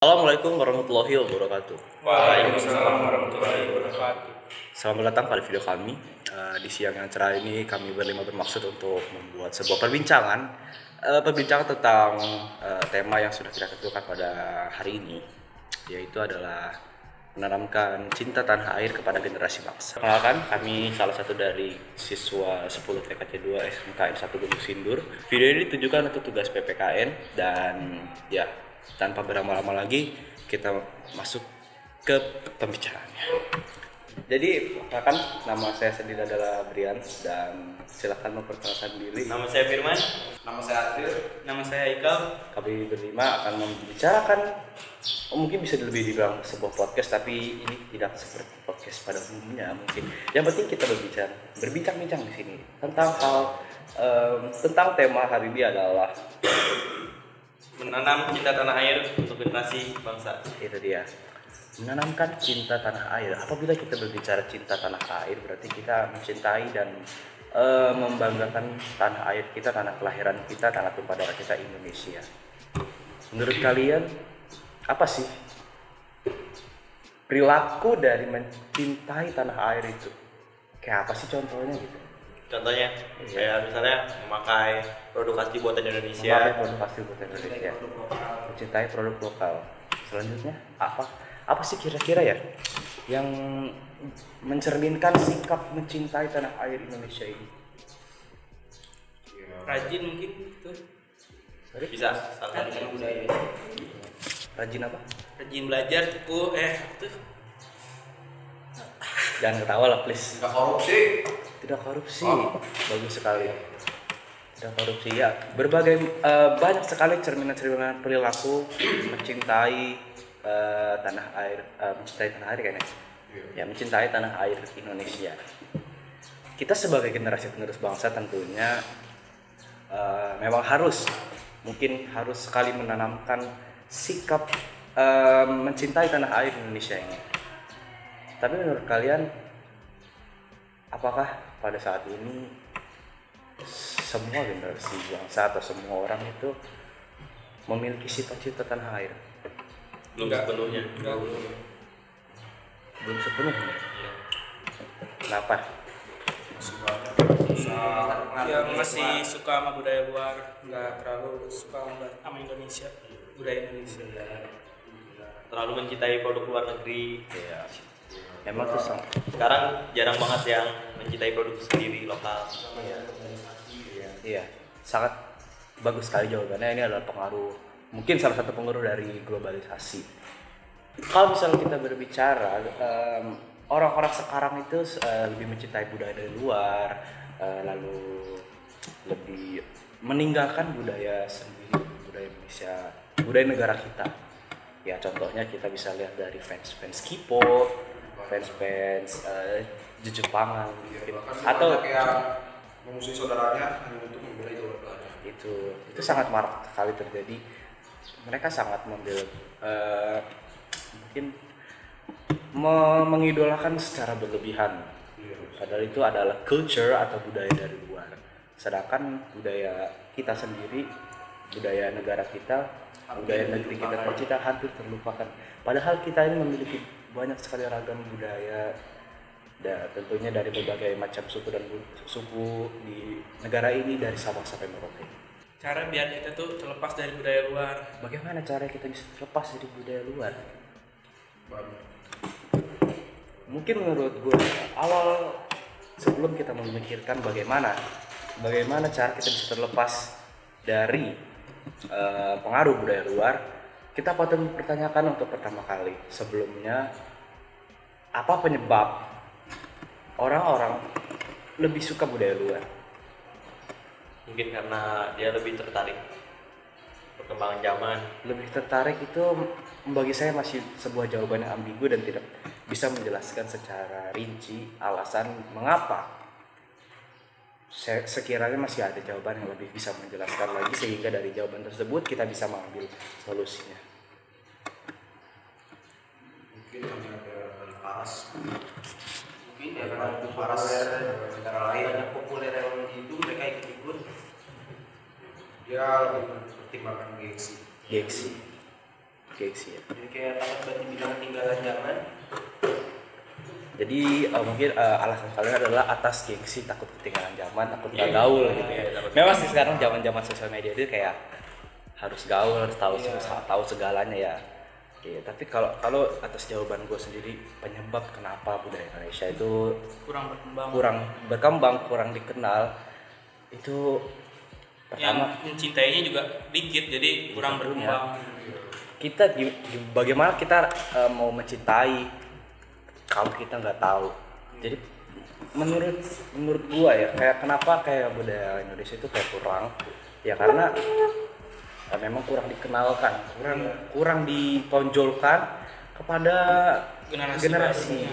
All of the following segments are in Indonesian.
Assalamualaikum warahmatullahi wabarakatuh. Waalaikumsalam warahmatullahi wabarakatuh. Selamat datang pada video kami. Di siang yang cerah ini kami berlima bermaksud untuk membuat sebuah perbincangan tentang tema yang sudah kita tentukan pada hari ini, yaitu adalah menanamkan cinta tanah air kepada generasi bangsa. Kenalkan, kami salah satu dari siswa 10 TKC 2 SMKN 1 Gunung Sindur. Video ini ditujukan untuk tugas PPKN dan ya, tanpa berlama-lama lagi kita masuk ke pembicaraannya. Jadi, perkenalkan, nama saya sendiri adalah Brian dan silakan memperkenalkan diri. Nama saya Firman. Nama saya Adil. Nama saya Ikal. Kami berlima akan membicarakan, mungkin bisa lebih dibilang sebuah podcast, tapi ini tidak seperti podcast pada umumnya mungkin. Yang penting kita berbincang-bincang di sini tentang tentang tema hari ini adalah Menanam cinta tanah air untuk generasi bangsa. itu dia, menanamkan cinta tanah air. Apabila kita berbicara cinta tanah air, berarti kita mencintai dan membanggakan tanah air kita, tanah kelahiran kita, tanah tumpah darah kita, Indonesia. Menurut kalian, apa sih perilaku dari mencintai tanah air itu? Kayak apa sih contohnya gitu? Contohnya, kayak misalnya memakai produk asli buatan Indonesia. Memakai produk asli buatan Indonesia, mencintai produk lokal. Selanjutnya apa sih kira-kira ya yang mencerminkan sikap mencintai tanah air Indonesia ini? Rajin mungkin itu. Bisa salah satu budaya. Rajin apa? Rajin belajar, teguh, itu. Jangan ketawa lah please. Tidak korupsi. Tidak korupsi. Bagus sekali. Tidak korupsi ya. Berbagai banyak sekali cerminan-cerminan perilaku mencintai tanah air, mencintai tanah air kayaknya. Ya, mencintai tanah air Indonesia. Kita sebagai generasi penerus bangsa tentunya memang harus sekali menanamkan sikap mencintai tanah air Indonesia ini. Tapi menurut kalian, apakah pada saat ini semua generasi bangsa atau semua orang itu memiliki sifat-sifat tanah air? Belum sepenuhnya. Belum sepenuhnya. Kenapa? Yang masih suka sama budaya luar, nggak terlalu suka sama Indonesia, budaya Indonesia. Terlalu mencintai produk luar negeri. Ya, memang tuh Sekarang jarang banget yang mencintai produk sendiri lokal. iya, sangat bagus sekali jawabannya. Ini adalah mungkin salah satu pengaruh dari globalisasi. Kalau misalnya kita berbicara, orang-orang sekarang itu lebih mencintai budaya dari luar, lalu lebih meninggalkan budaya sendiri, budaya Indonesia, budaya negara kita. Ya, contohnya kita bisa lihat dari fans K-pop, fans Jepangan, atau yang mengusir saudaranya hanya untuk membela idola belanda. Itu sangat marak sekali terjadi. Mereka sangat mungkin mengidolakan secara berlebihan. Padahal itu adalah culture atau budaya dari luar. Sedangkan budaya kita sendiri, budaya negara kita, budaya negeri kita tercinta hampir terlupakan. Padahal kita ini memiliki banyak sekali ragam budaya, dan tentunya dari berbagai macam suku di negara ini, dari Sabang sampai Merauke. Cara biar kita tuh terlepas dari budaya luar. Bagaimana cara kita bisa terlepas dari budaya luar? Mungkin menurut gue, sebelum kita memikirkan bagaimana cara kita bisa terlepas dari pengaruh budaya luar, kita patut mempertanyakan untuk pertama kali sebelumnya, apa penyebab orang-orang lebih suka budaya luar? Mungkin karena dia lebih tertarik perkembangan zaman. Lebih tertarik itu bagi saya masih sebuah jawaban yang ambigu dan tidak bisa menjelaskan secara rinci alasan mengapa. Sekiranya masih ada jawaban yang lebih bisa menjelaskan lagi, sehingga dari jawaban tersebut kita bisa mengambil solusinya. Mungkin hanya ada paras. Mungkin karena itu paras negara lain Banyak populer yang itu mereka ikut-ikut. dia lebih mempertimbangkan gengsi. gengsi ya. Jadi kayak takut buat dibilang ketinggalan zaman. Jadi mungkin alasan kalian adalah atas gengsi, takut ketinggalan zaman, takut nggak gaul gitu ya. Memang sih sekarang zaman sosial media itu kayak harus gaul, harus tahu segalanya ya. Iya, tapi kalau atas jawaban gue sendiri, penyebab kenapa budaya Indonesia itu kurang berkembang, kurang dikenal, itu pertama yang mencintainya juga dikit, jadi kurang berkembang. Kita bagaimana kita mau mencintai kalau kita nggak tahu. Jadi menurut gua ya, kayak kenapa kayak budaya Indonesia itu kayak kurang ya, karena memang kurang dikenalkan, kurang ditonjolkan kepada generasi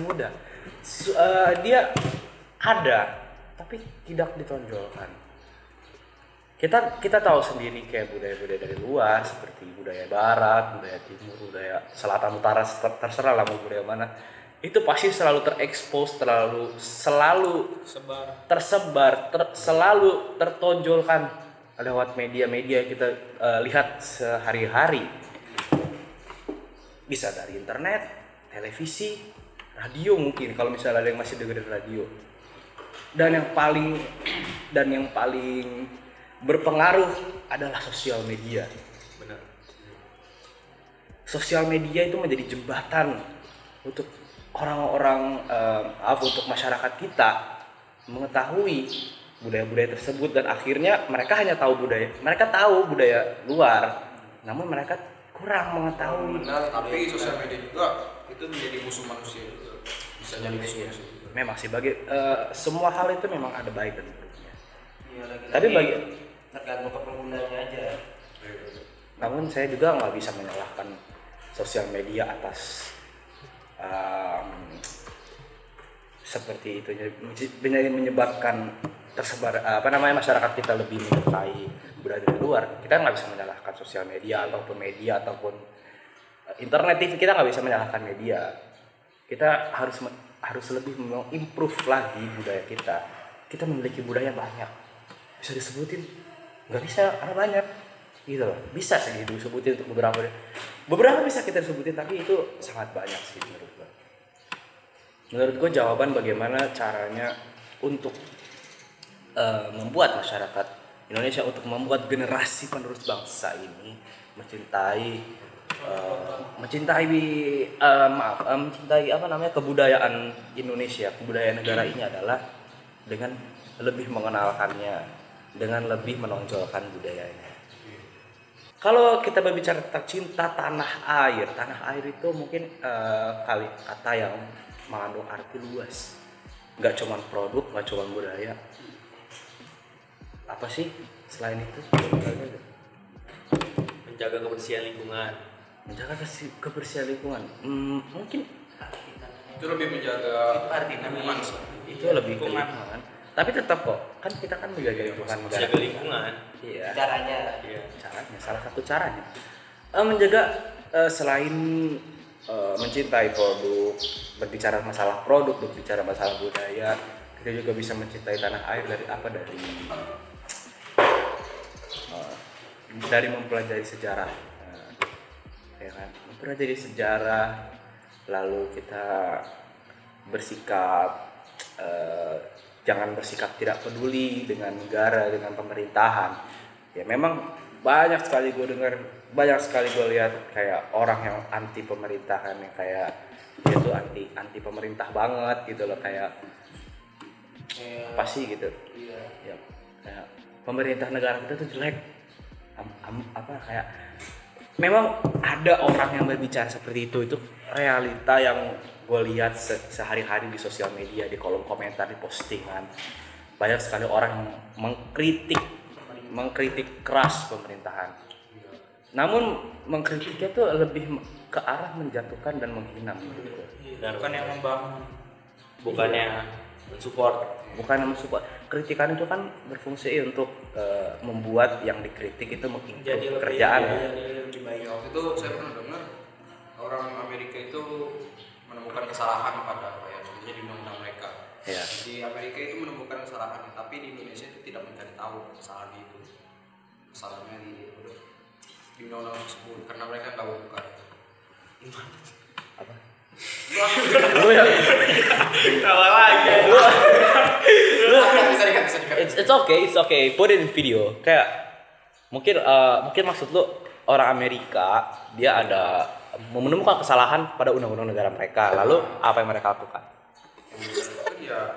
muda. Dia ada tapi tidak ditonjolkan. Kita tahu sendiri kayak budaya-budaya dari luar seperti budaya barat, budaya timur, budaya selatan, utara, terserah lah mau budaya mana, itu pasti selalu terekspos, selalu tersebar, selalu tertonjolkan lewat media-media yang kita lihat sehari-hari. Bisa dari internet, televisi, radio mungkin kalau misalnya ada yang masih dengerin radio. Dan yang paling berpengaruh adalah sosial media. Benar. Sosial media itu menjadi jembatan untuk orang-orang untuk masyarakat kita mengetahui budaya-budaya tersebut, dan akhirnya mereka tahu budaya luar, namun mereka kurang mengetahui. Tapi sosial media juga itu menjadi musuh manusia juga. Bisa jadi musuh manusia. Memang sih semua hal itu memang ada baik dan buruknya. Iya, Tapi tergantung ke penggunanya aja. Namun saya juga nggak bisa menyalahkan sosial media atas seperti itu, menyebabkan tersebar masyarakat kita lebih menyukai budaya dari luar. Kita nggak bisa menyalahkan sosial media ataupun internet TV. Kita nggak bisa menyalahkan media. Kita harus lebih mengimprove lagi budaya kita. Kita memiliki budaya banyak, bisa disebutin nggak bisa karena banyak gitu loh. Bisa sih disebutin untuk beberapa bisa kita sebutin, tapi itu sangat banyak sih menurut gue jawaban bagaimana caranya untuk membuat masyarakat Indonesia, untuk membuat generasi penerus bangsa ini mencintai kebudayaan Indonesia, kebudayaan negara ini adalah dengan lebih mengenalkannya, dengan lebih menonjolkan budayanya. Kalau kita berbicara tentang cinta tanah air itu mungkin kata yang mengandung arti luas. Nggak cuma produk, nggak cuma budaya. Apa sih selain itu? Menjaga kebersihan lingkungan. Mungkin Itu lebih menjaga lingkungan. itu lebih ke lingkungan. Tapi tetap kok, kan kita menjaga lingkungan negara. Menjaga lingkungan. Iya. caranya. Iya. Caranya, salah satu caranya menjaga selain mencintai produk, berbicara masalah produk, berbicara masalah budaya, kita juga bisa mencintai tanah air dari mempelajari sejarah, ya kan? Mempelajari sejarah, lalu kita bersikap jangan bersikap tidak peduli dengan negara, dengan pemerintahan. Ya memang banyak sekali gue lihat kayak orang yang anti pemerintahan, yang kayak dia tuh anti pemerintah banget gitu loh, kayak apa sih gitu. Ya, kayak pemerintah negara kita tuh jelek. Kayak memang ada orang yang berbicara seperti itu realita yang gue lihat sehari-hari di sosial media, di kolom komentar, di postingan. Banyak sekali orang yang mengkritik keras pemerintahan. Namun mengkritiknya tuh lebih ke arah menjatuhkan dan menghina menurut gue. Bukan yang membangun. Bukannya mensupport. Kritikan itu kan berfungsi untuk membuat yang dikritik itu Jadi mengimprove pekerjaan. Lebih baik. Waktu itu saya pernah dengar orang Amerika itu menemukan kesalahan pada contohnya di undang-undang mereka. Ya. Di Amerika itu menemukan kesalahan, tapi di Indonesia itu tidak mencari tahu kesalahan itu. Kesalahannya di di undang-undang tersebut karena mereka nggak bukan. Apa? Lu ya? Tawa lagi. Bisa dikat. It's okay. Put it in video. Kayak mungkin maksud lu orang Amerika dia ada menemukan kesalahan pada undang-undang negara mereka. Lalu apa yang mereka lakukan? Ya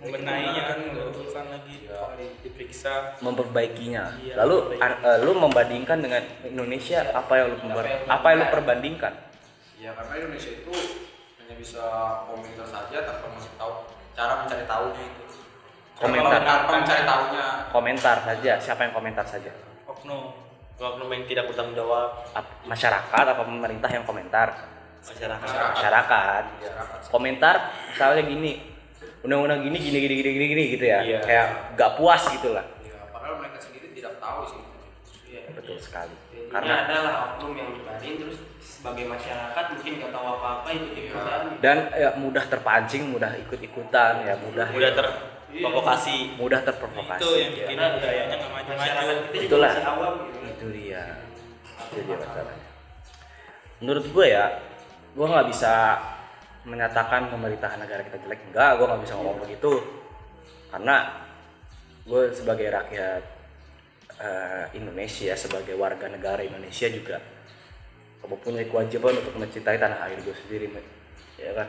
Membenahinya kan, mengumpulkan lagi, diperiksa. Memperbaikinya. Iya, Lalu lu membandingkan dengan Indonesia, apa yang lu perbandingkan? ya karena Indonesia itu hanya bisa komentar saja tanpa masih tahu cara mencari tahunya itu. Komentar. Tanpa mencari tahunya. Komentar saja. Siapa yang komentar saja? Oknum yang tidak bertanggung jawab. Masyarakat apa pemerintah yang komentar? Masyarakat. Masyarakat. Komentar misalnya gini, undang-undang gini gitu ya. Iya. Kayak gak puas gitu lah. Ya, padahal mereka sendiri tidak tahu sih. Betul sekali. Karena Karena adalah oknum yang nyebarin, terus sebagai masyarakat mungkin nggak tahu apa-apa itu ikutan. dan mudah terpancing, mudah ikut-ikutan ya, mudah terprovokasi. mudah terprovokasi. Itu yang bikin budayanya nggak maju-maju. Masyarakat kita juga Itulah. masih awam gitu. Itu dia masalahnya. Menurut gue ya, gue nggak bisa menyatakan pemerintahan negara kita jelek, enggak, gue nggak bisa ngomong begitu karena gue sebagai rakyat Indonesia, sebagai warga negara Indonesia juga mempunyai kewajiban untuk mencintai tanah air gue sendiri, ya kan.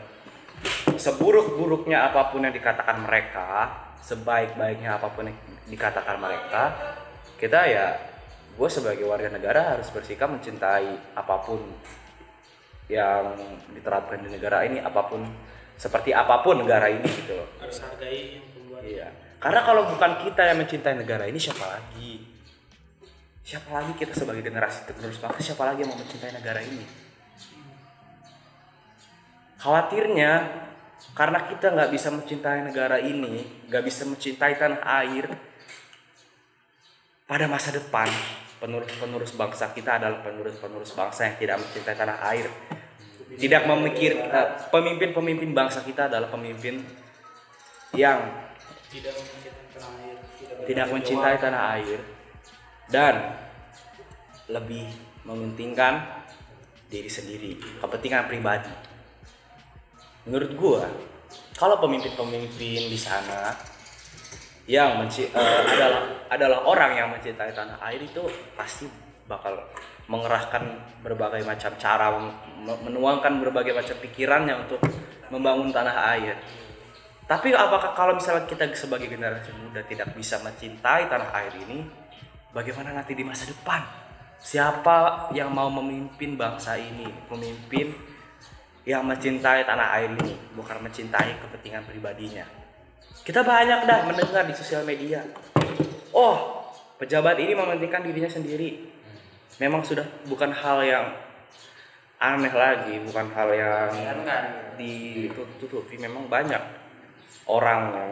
Seburuk-buruknya apapun yang dikatakan mereka, sebaik-baiknya apapun yang dikatakan mereka, kita ya, gue sebagai warga negara harus bersikap mencintai apapun yang diterapkan di negara ini, apapun seperti apapun negara ini gitu loh. Harus hargai yang pembuat. Iya. Karena kalau bukan kita yang mencintai negara ini, siapa lagi? Siapa lagi kita sebagai generasi penerus bangsa, siapa lagi yang mau mencintai negara ini? Khawatirnya karena kita nggak bisa mencintai negara ini, nggak bisa mencintai tanah air, pada masa depan penerus bangsa kita adalah penerus bangsa yang tidak mencintai tanah air. Tidak memikir pemimpin bangsa kita adalah pemimpin yang tidak mencintai tanah air dan lebih mementingkan diri sendiri, kepentingan pribadi. Menurut gua, kalau pemimpin-pemimpin di sana yang adalah orang yang mencintai tanah air, itu pasti bakal mengerahkan berbagai macam cara, menuangkan berbagai macam pikirannya untuk membangun tanah air. Tapi apakah kalau misalnya kita sebagai generasi muda tidak bisa mencintai tanah air ini, bagaimana nanti di masa depan? Siapa yang mau memimpin bangsa ini? Pemimpin yang mencintai tanah air ini, bukan mencintai kepentingan pribadinya. Kita banyak dah mendengar di sosial media, oh pejabat ini mementingkan dirinya sendiri. Memang sudah bukan hal yang aneh lagi, bukan hal yang ditutupi. Memang banyak orang yang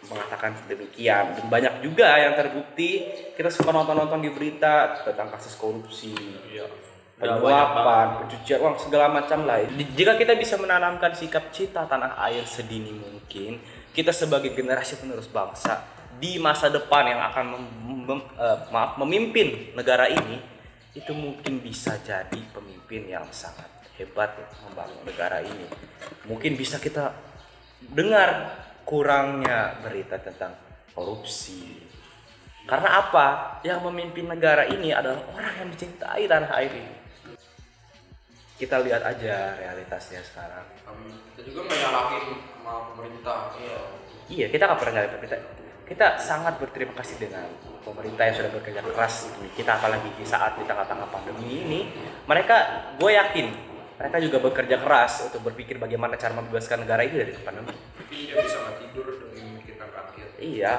mengatakan demikian, dan banyak juga yang terbukti. Kita suka nonton di berita tentang kasus korupsi, penyuapan, pencucian uang, segala macam lah. Jika kita bisa menanamkan sikap cinta tanah air sedini mungkin, kita sebagai generasi penerus bangsa di masa depan yang akan memimpin negara ini, itu mungkin bisa jadi pemimpin yang sangat hebat membangun negara ini. Mungkin bisa kita dengar kurangnya berita tentang korupsi. Karena apa? Yang memimpin negara ini adalah orang yang mencintai tanah air ini. Kita lihat aja realitasnya sekarang. Kita juga nggak nyalahin sama pemerintah. Iya, kita nggak pernah nyalahin pemerintah. Kita sangat berterima kasih dengan pemerintah yang sudah bekerja keras demi kita, apalagi di saat di tengah-tengah pandemi ini. Mereka, gue yakin, mereka juga bekerja keras untuk berpikir bagaimana cara membebaskan negara ini dari pandemi. Tapi dia bisa nggak tidur demi memikirkan rakyat. Iya,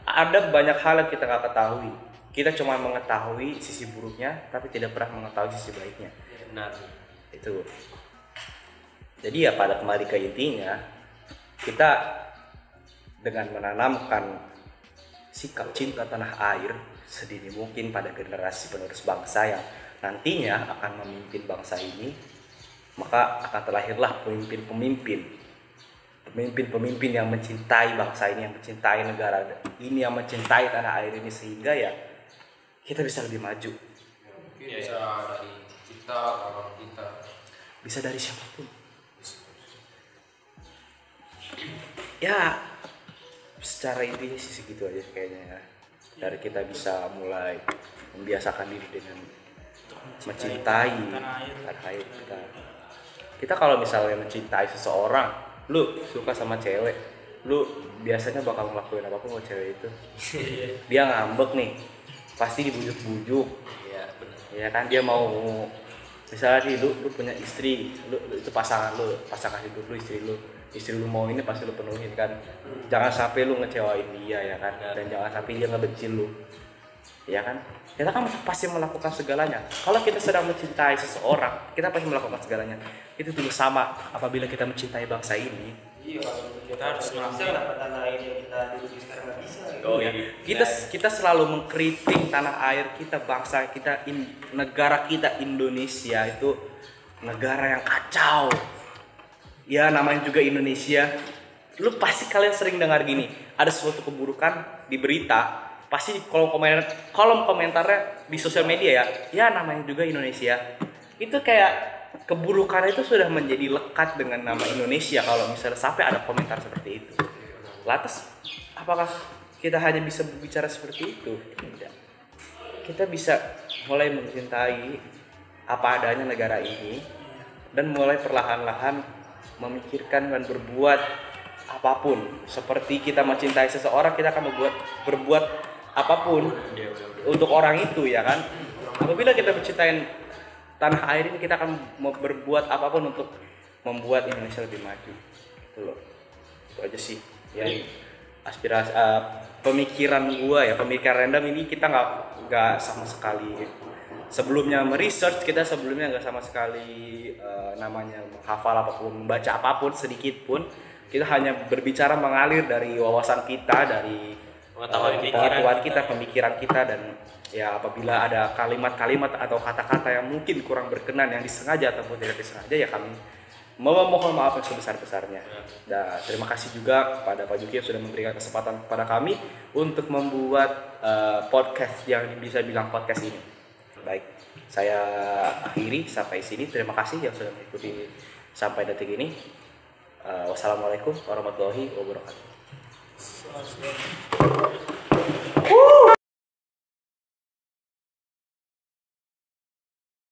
ada banyak hal yang kita nggak ketahui. Kita cuma mengetahui sisi buruknya, tapi tidak pernah mengetahui sisi baiknya. Benar. Itu. Jadi ya pada kembali ke intinya, kita dengan menanamkan sikap cinta tanah air sedini mungkin pada generasi penerus bangsa yang nantinya akan memimpin bangsa ini, maka akan terlahirlah pemimpin yang mencintai bangsa ini, yang mencintai negara ini, yang mencintai tanah air ini, sehingga ya kita bisa lebih maju. Mungkin bisa dari kita, orang kita. Bisa dari siapapun. Ya, secara intinya sih segitu aja kayaknya ya. Dari kita bisa mulai membiasakan diri dengan mencintai tanah air kita. Kita kalau misalnya mencintai seseorang, lu suka sama cewek, lu biasanya bakal ngelakuin apapun buat cewek itu. Dia ngambek nih, pasti dibujuk-bujuk. Iya, benar. Ya kan, dia mau misalnya nih lu punya istri, lu itu pasangan hidup lu, istri lu mau ini pasti lu penuhin kan. Jangan sampai lu ngecewain dia ya kan, dan jangan sampai dia ngebenci lu. Ya kan? Kita kan pasti melakukan segalanya. Kalau kita sedang mencintai seseorang, kita pasti melakukan segalanya. Itu juga sama apabila kita mencintai bangsa ini. Iya, kalau Kita harus bisa melakukan. kenapa tanah air yang kita duduki sekarang nggak bisa? Oh, Ya. iya. Kita selalu mengkritik tanah air kita, bangsa kita, negara kita Indonesia itu negara yang kacau. Ya namanya juga Indonesia. Lu pasti kalian sering dengar gini, ada suatu keburukan di berita, pasti di kolom komentarnya di sosial media ya namanya juga Indonesia. Itu kayak keburukan itu sudah menjadi lekat dengan nama Indonesia kalau misalnya sampai ada komentar seperti itu. Lantas apakah kita hanya bisa berbicara seperti itu? Tidak. Kita bisa mulai mencintai apa adanya negara ini dan mulai perlahan-lahan memikirkan dan berbuat apapun. Seperti kita mencintai seseorang, kita akan berbuat apapun untuk orang itu ya kan. Apabila kita mencintai tanah air ini, kita akan berbuat apapun untuk membuat Indonesia lebih maju. Itu loh. Itu aja sih yang aspirasi pemikiran gua ya, pemikiran random ini. Kita nggak sama sekali sebelumnya meresearch, kita sebelumnya nggak sama sekali namanya menghafal apapun, membaca apapun sedikit pun. Kita hanya berbicara mengalir dari wawasan kita, dari pengetahuan kita, pemikiran kita, dan ya apabila ada kalimat-kalimat atau kata-kata yang mungkin kurang berkenan, yang disengaja ataupun tidak disengaja, ya kami memohon maaf yang sebesar-besarnya. Dan terima kasih juga kepada Pak Juki yang sudah memberikan kesempatan kepada kami untuk membuat podcast yang bisa bilang podcast ini. Baik, saya akhiri sampai sini. Terima kasih yang sudah mengikuti sampai detik ini. Wassalamualaikum warahmatullahi wabarakatuh.